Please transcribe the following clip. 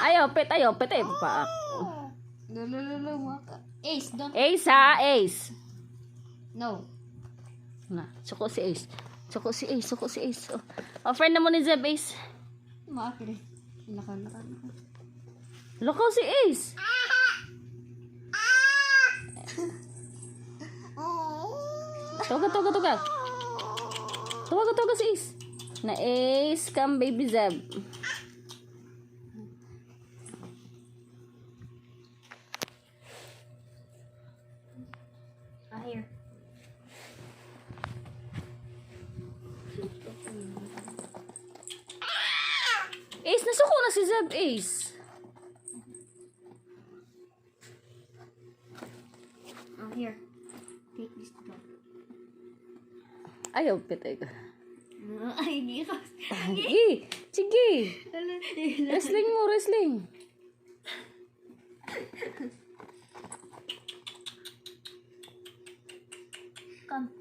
Ayaw, pet eh. Pa. Lulululu, waka. Ace, don't. Ace ha, Ace. No. Na, suko si Ace. Suko si Ace. Oh, friend na mo ni Zeb, Ace. Maakit. Laka. Lakaw si Ace. Tuga. Tuga si Ace. Na Ace, come baby Zeb. Here. Ace, nasuko na si Zeb, Ace. Here. Take this dog. Ayaw, pet eh. Ay, hindi ka. Sige. Wrestling mo. Come.